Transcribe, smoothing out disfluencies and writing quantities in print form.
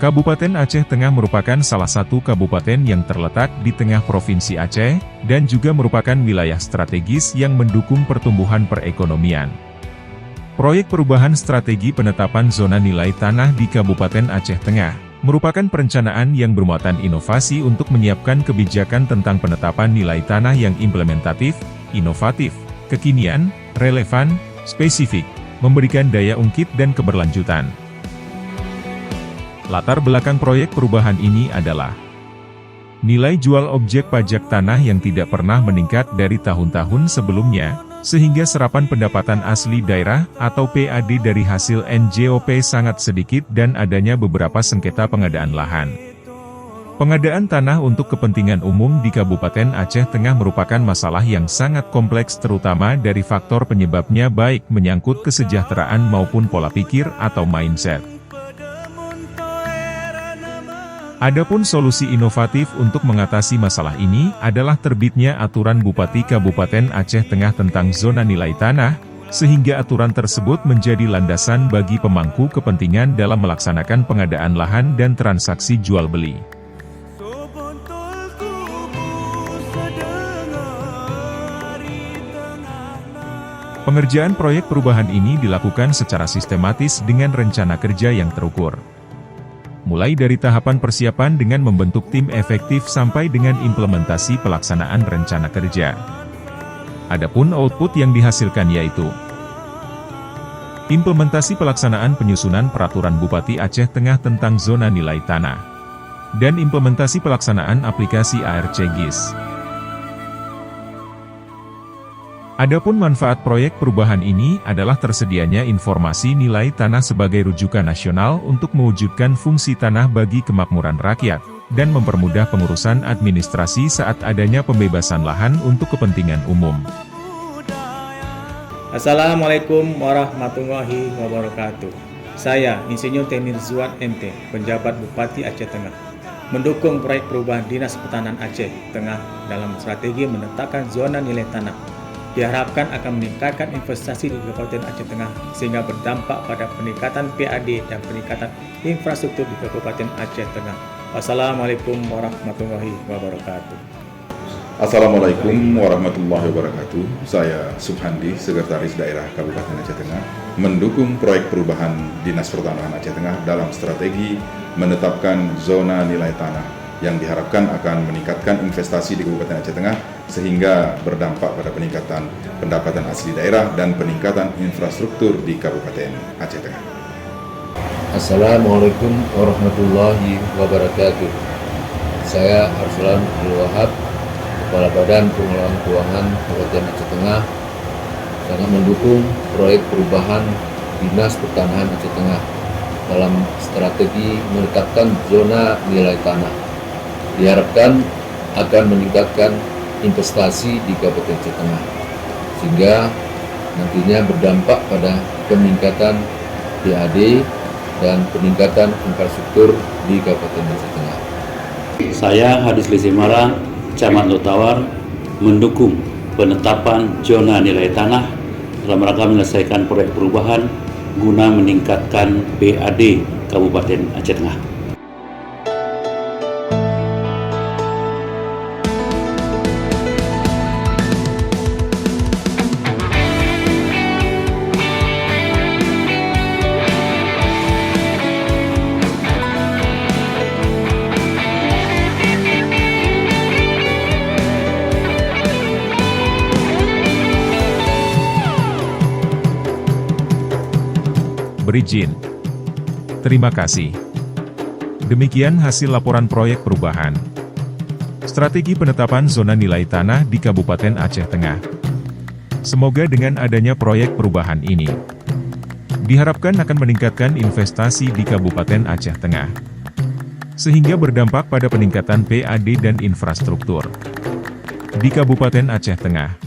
Kabupaten Aceh Tengah merupakan salah satu kabupaten yang terletak di tengah Provinsi Aceh, dan juga merupakan wilayah strategis yang mendukung pertumbuhan perekonomian. Proyek perubahan strategi penetapan zona nilai tanah di Kabupaten Aceh Tengah merupakan perencanaan yang bermuatan inovasi untuk menyiapkan kebijakan tentang penetapan nilai tanah yang implementatif, inovatif, kekinian, relevan, spesifik, memberikan daya ungkit dan keberlanjutan. Latar belakang proyek perubahan ini adalah nilai jual objek pajak tanah yang tidak pernah meningkat dari tahun-tahun sebelumnya, sehingga serapan pendapatan asli daerah atau PAD dari hasil NJOP sangat sedikit dan adanya beberapa sengketa pengadaan lahan. Pengadaan tanah untuk kepentingan umum di Kabupaten Aceh Tengah merupakan masalah yang sangat kompleks terutama dari faktor penyebabnya baik menyangkut kesejahteraan maupun pola pikir atau mindset. Adapun solusi inovatif untuk mengatasi masalah ini adalah terbitnya aturan Bupati Kabupaten Aceh Tengah tentang zona nilai tanah, sehingga aturan tersebut menjadi landasan bagi pemangku kepentingan dalam melaksanakan pengadaan lahan dan transaksi jual beli. Pengerjaan proyek perubahan ini dilakukan secara sistematis dengan rencana kerja yang terukur. Mulai dari tahapan persiapan dengan membentuk tim efektif sampai dengan implementasi pelaksanaan rencana kerja. Adapun output yang dihasilkan yaitu implementasi pelaksanaan penyusunan peraturan Bupati Aceh Tengah tentang zona nilai tanah, dan implementasi pelaksanaan aplikasi ARC-GIS. Adapun manfaat proyek perubahan ini adalah tersedianya informasi nilai tanah sebagai rujukan nasional untuk mewujudkan fungsi tanah bagi kemakmuran rakyat, dan mempermudah pengurusan administrasi saat adanya pembebasan lahan untuk kepentingan umum. Assalamualaikum warahmatullahi wabarakatuh. Saya Insinyur Teknik Zuan MT, penjabat Bupati Aceh Tengah, mendukung proyek perubahan Dinas Pertanahan Aceh Tengah dalam strategi menetapkan zona nilai tanah. Diharapkan akan meningkatkan investasi di Kabupaten Aceh Tengah sehingga berdampak pada peningkatan PAD dan peningkatan infrastruktur di Kabupaten Aceh Tengah. Wassalamualaikum warahmatullahi wabarakatuh. Assalamualaikum warahmatullahi wabarakatuh. Saya Subhandi, Sekretaris Daerah Kabupaten Aceh Tengah, mendukung proyek perubahan Dinas Pertanahan Aceh Tengah dalam strategi menetapkan zona nilai tanah yang diharapkan akan meningkatkan investasi di Kabupaten Aceh Tengah sehingga berdampak pada peningkatan pendapatan asli daerah dan peningkatan infrastruktur di Kabupaten Aceh Tengah. Assalamualaikum warahmatullahi wabarakatuh. Saya Arslan Abdul Wahab, Kepala Badan Pengelolaan Keuangan Kabupaten Aceh Tengah, sangat mendukung proyek perubahan Dinas Pertanahan Aceh Tengah dalam strategi menetapkan zona nilai tanah. Diharapkan akan meningkatkan investasi di Kabupaten Aceh Tengah, sehingga nantinya berdampak pada peningkatan PAD dan peningkatan infrastruktur di Kabupaten Aceh Tengah. Saya Hadis Lisimara, Camat Lutawar, mendukung penetapan zona nilai tanah dalam rangka menyelesaikan proyek perubahan guna meningkatkan PAD Kabupaten Aceh Tengah. Berizin. Terima kasih. Demikian hasil laporan proyek perubahan strategi penetapan zona nilai tanah di Kabupaten Aceh Tengah. Semoga dengan adanya proyek perubahan ini diharapkan akan meningkatkan investasi di Kabupaten Aceh Tengah, sehingga berdampak pada peningkatan PAD dan infrastruktur di Kabupaten Aceh Tengah.